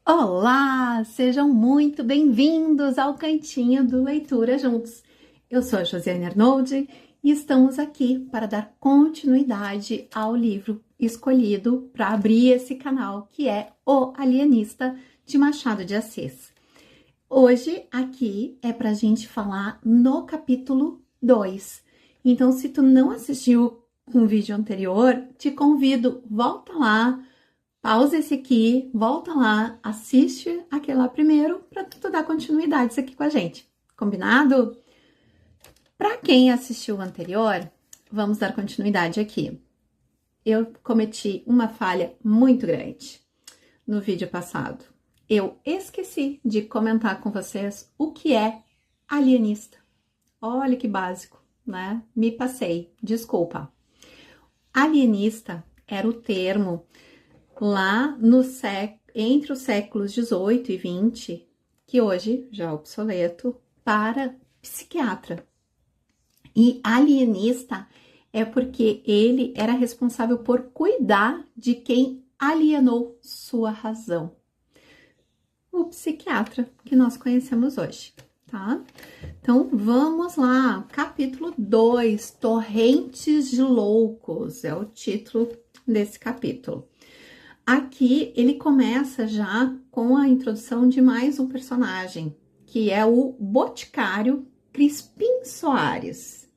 Olá, sejam muito bem-vindos ao Cantinho do Leitura Juntos. Eu sou a Josiane Arnoldi e estamos aqui para dar continuidade ao livro escolhido para abrir esse canal, que é O Alienista, de Machado de Assis. Hoje, aqui, é para a gente falar no capítulo 2. Então, se tu não assistiu um vídeo anterior, te convido, volta lá, pausa esse aqui, volta lá, assiste aquele lá primeiro para tu dar continuidade aqui com a gente. Combinado? Para quem assistiu o anterior, vamos dar continuidade aqui. Eu cometi uma falha muito grande no vídeo passado. Eu esqueci de comentar com vocês o que é alienista. Olha que básico, né? Me passei, desculpa. Alienista era o termo lá entre os séculos 18 e 20, que hoje já é obsoleto, para psiquiatra. E alienista é porque ele era responsável por cuidar de quem alienou sua razão. O psiquiatra que nós conhecemos hoje, tá? Então, vamos lá. Capítulo 2, Torrentes de Loucos, é o título desse capítulo. Aqui ele começa já com a introdução de mais um personagem, que é o Boticário Crispim Soares.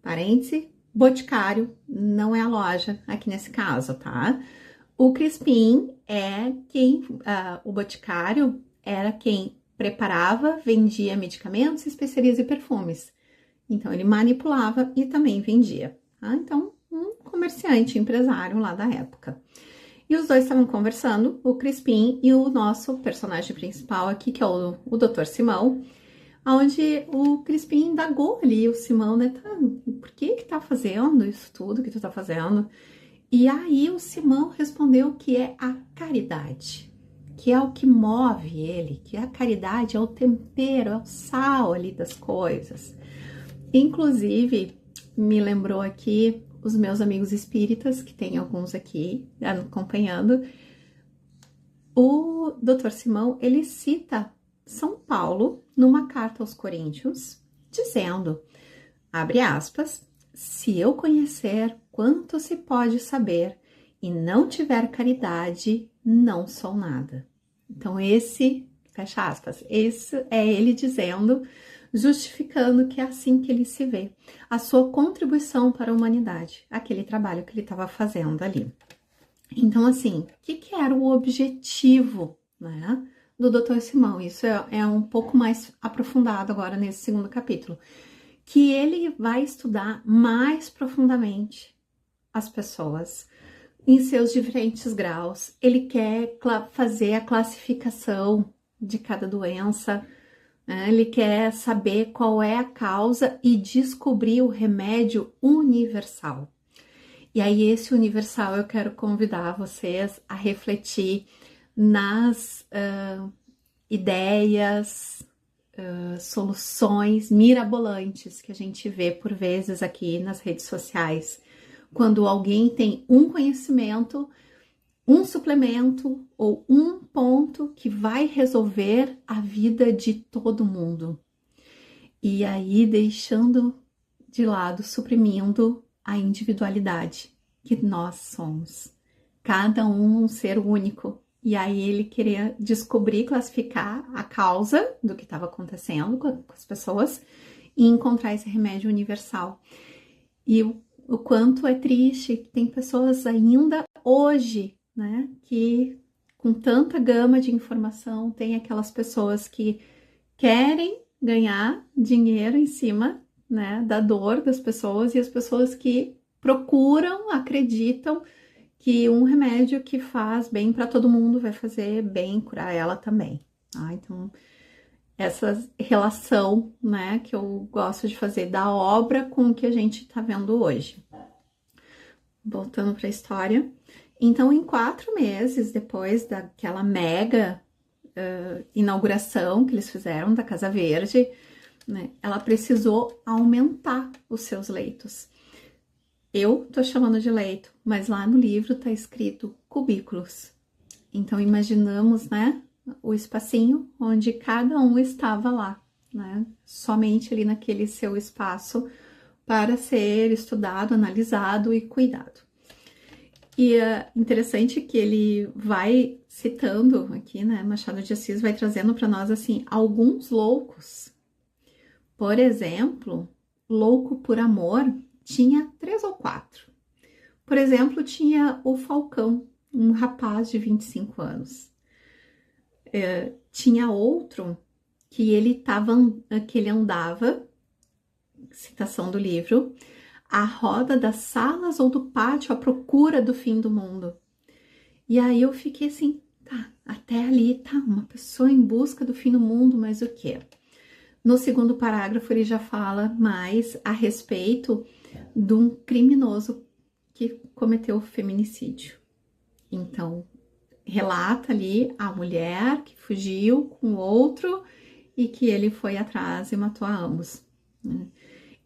Parêntese, Boticário não é a loja aqui nesse caso, tá? O Crispim é o Boticário era quem preparava, vendia medicamentos, especiarias e perfumes. Então, ele manipulava e também vendia, tá? Então, um comerciante, empresário lá da época. E os dois estavam conversando, o Crispim e o nosso personagem principal aqui, que é o Dr. Simão, onde o Crispim indagou ali o Simão, né? Tá, por que tá fazendo isso tudo que tu tá fazendo? E aí o Simão respondeu que é a caridade, que é o que move ele, que a caridade é o tempero, é o sal ali das coisas. Inclusive, me lembrou aqui os meus amigos espíritas, que tem alguns aqui acompanhando, o Dr. Simão, ele cita São Paulo numa carta aos Coríntios, dizendo, abre aspas, se eu conhecer quanto se pode saber e não tiver caridade, não sou nada. Então esse, fecha aspas, esse é ele dizendo, justificando que é assim que ele se vê, a sua contribuição para a humanidade, aquele trabalho que ele estava fazendo ali. Então, assim, o que era o objetivo, né, do Dr. Simão? Isso é um pouco mais aprofundado agora nesse segundo capítulo, que ele vai estudar mais profundamente as pessoas em seus diferentes graus. Ele quer fazer a classificação de cada doença, ele quer saber qual é a causa e descobrir o remédio universal. E aí, esse universal, eu quero convidar vocês a refletir nas ideias, soluções mirabolantes que a gente vê por vezes aqui nas redes sociais. Quando alguém tem um conhecimento, um suplemento ou um ponto que vai resolver a vida de todo mundo. E aí deixando de lado, suprimindo a individualidade que nós somos. Cada um ser único. E aí ele queria descobrir, classificar a causa do que estava acontecendo com as pessoas e encontrar esse remédio universal. E o quanto é triste que tem pessoas ainda hoje, né, que com tanta gama de informação, tem aquelas pessoas que querem ganhar dinheiro em cima, né, da dor das pessoas e as pessoas que procuram, acreditam que um remédio que faz bem para todo mundo vai fazer bem, curar ela também. Tá? Então, essa relação, né, que eu gosto de fazer da obra com o que a gente está vendo hoje. Voltando para a história. Então, em 4 meses depois daquela mega inauguração que eles fizeram da Casa Verde, né, ela precisou aumentar os seus leitos. Eu tô chamando de leito, mas lá no livro tá escrito cubículos. Então, imaginamos, né, o espacinho onde cada um estava lá, né, somente ali naquele seu espaço para ser estudado, analisado e cuidado. E é interessante que ele vai citando aqui, né, Machado de Assis vai trazendo para nós, assim, alguns loucos. Por exemplo, louco por amor tinha 3 ou 4. Por exemplo, tinha o Falcão, um rapaz de 25 anos. Tinha outro que ele andava, citação do livro, à roda das salas ou do pátio à procura do fim do mundo. E aí eu fiquei assim, tá, até ali tá uma pessoa em busca do fim do mundo, mas o quê? No segundo parágrafo ele já fala mais a respeito de um criminoso que cometeu feminicídio. Então, relata ali a mulher que fugiu com outro e que ele foi atrás e matou a ambos, né?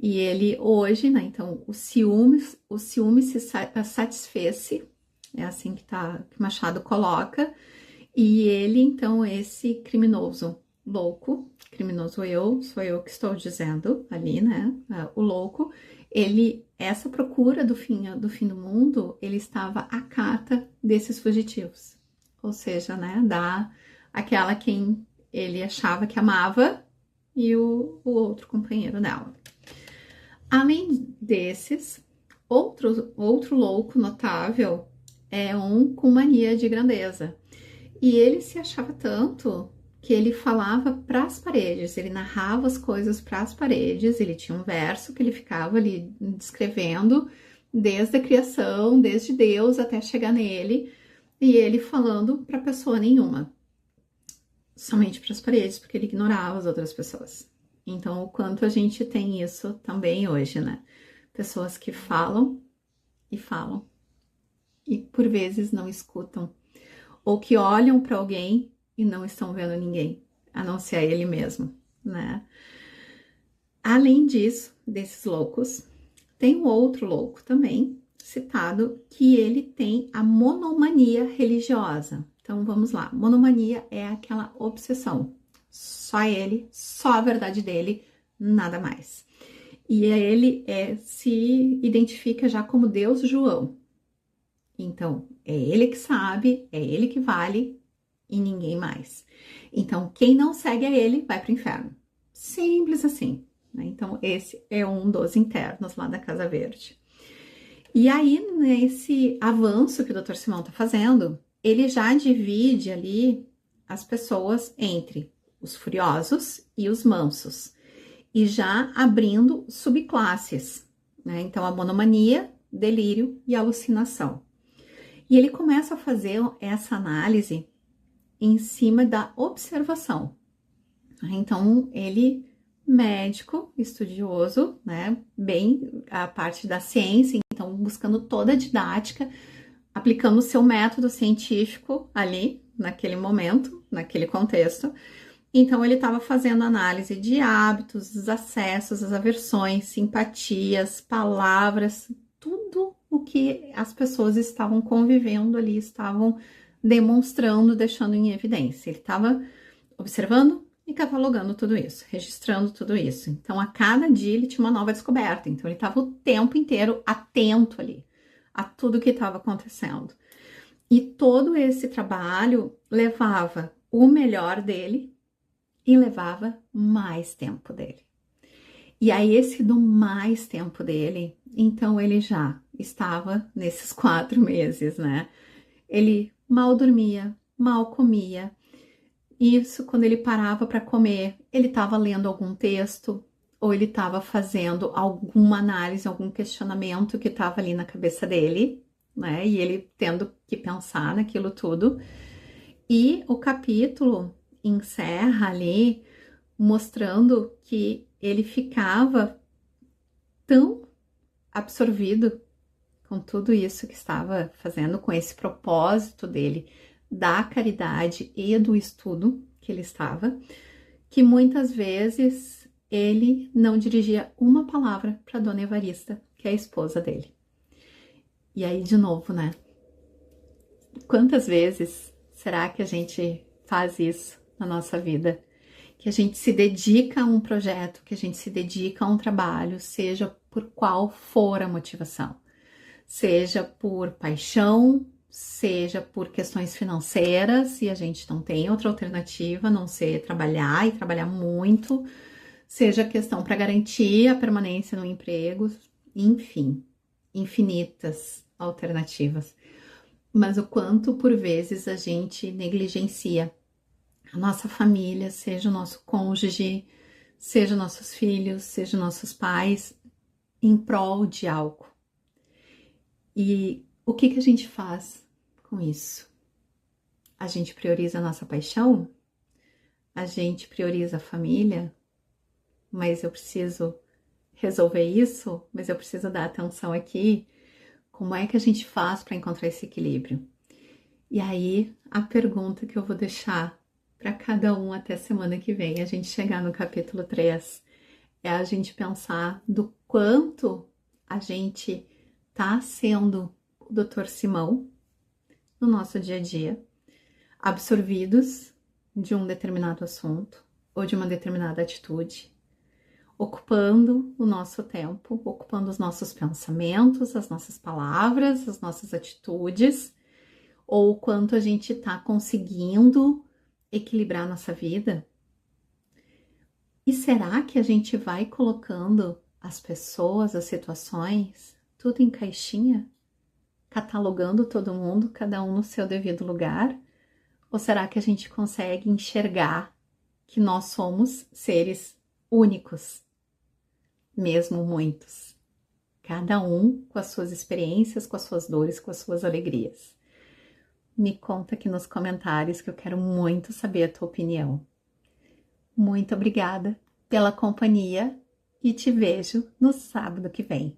E ele hoje, né, então, o ciúme se satisfez, é assim que Machado coloca, e ele, então, esse criminoso louco, criminoso sou eu que estou dizendo ali, né, o louco, essa procura do fim do mundo, ele estava à cata desses fugitivos, ou seja, né, aquela quem ele achava que amava e o outro companheiro dela. Além desses, outro louco notável é um com mania de grandeza. E ele se achava tanto que ele falava para as paredes, ele narrava as coisas para as paredes, ele tinha um verso que ele ficava ali descrevendo desde a criação, desde Deus até chegar nele, e ele falando para pessoa nenhuma, somente para as paredes, porque ele ignorava as outras pessoas. Então, o quanto a gente tem isso também hoje, né? Pessoas que falam e por vezes não escutam, ou que olham para alguém e não estão vendo ninguém, a não ser ele mesmo, né? Além disso, desses loucos, tem um outro louco também citado que ele tem a monomania religiosa. Então, vamos lá. Monomania é aquela obsessão. Só ele, só a verdade dele, nada mais. E ele se identifica já como Deus João. Então, é ele que sabe, é ele que vale e ninguém mais. Então, quem não segue a ele vai para o inferno. Simples assim, né? Então, esse é um dos internos lá da Casa Verde. E aí, nesse avanço que o Dr. Simão está fazendo, ele já divide ali as pessoas entre os furiosos e os mansos, e já abrindo subclasses, né? Então, a monomania, delírio e alucinação. E ele começa a fazer essa análise em cima da observação. Então, ele, médico, estudioso, né? Bem a parte da ciência, então, buscando toda a didática, aplicando o seu método científico ali, naquele momento, naquele contexto. Então, ele estava fazendo análise de hábitos, dos acessos, as aversões, simpatias, palavras, tudo o que as pessoas estavam convivendo ali, estavam demonstrando, deixando em evidência. Ele estava observando e catalogando tudo isso, registrando tudo isso. Então, a cada dia ele tinha uma nova descoberta. Então, ele estava o tempo inteiro atento ali a tudo que estava acontecendo. E todo esse trabalho levava o melhor dele e levava mais tempo dele. E aí, esse do mais tempo dele, então ele já estava nesses 4 meses, né? Ele mal dormia, mal comia. Isso, quando ele parava para comer, ele estava lendo algum texto, ou ele estava fazendo alguma análise, algum questionamento que estava ali na cabeça dele, né? E ele tendo que pensar naquilo tudo. E o capítulo encerra ali mostrando que ele ficava tão absorvido com tudo isso que estava fazendo, com esse propósito dele, da caridade e do estudo que ele estava, que muitas vezes ele não dirigia uma palavra para Dona Evarista, que é a esposa dele. E aí, de novo, né? Quantas vezes será que a gente faz isso na nossa vida? Que a gente se dedica a um projeto, que a gente se dedica a um trabalho, seja por qual for a motivação. Seja por paixão, seja por questões financeiras, e a gente não tem outra alternativa a não ser trabalhar e trabalhar muito, seja questão para garantir a permanência no emprego, enfim, infinitas alternativas. Mas o quanto por vezes a gente negligencia a nossa família, seja o nosso cônjuge, seja nossos filhos, seja nossos pais, em prol de algo. E o que a gente faz com isso? A gente prioriza a nossa paixão? A gente prioriza a família? Mas eu preciso resolver isso? Mas eu preciso dar atenção aqui? Como é que a gente faz para encontrar esse equilíbrio? E aí, a pergunta que eu vou deixar para cada um até semana que vem, a gente chegar no capítulo 3, é a gente pensar do quanto a gente tá sendo o Dr. Simão no nosso dia a dia, absorvidos de um determinado assunto ou de uma determinada atitude, ocupando o nosso tempo, ocupando os nossos pensamentos, as nossas palavras, as nossas atitudes, ou o quanto a gente tá conseguindo equilibrar nossa vida. E será que a gente vai colocando as pessoas, as situações, tudo em caixinha? Catalogando todo mundo, cada um no seu devido lugar? Ou será que a gente consegue enxergar que nós somos seres únicos? Mesmo muitos. Cada um com as suas experiências, com as suas dores, com as suas alegrias. Me conta aqui nos comentários que eu quero muito saber a tua opinião. Muito obrigada pela companhia e te vejo no sábado que vem.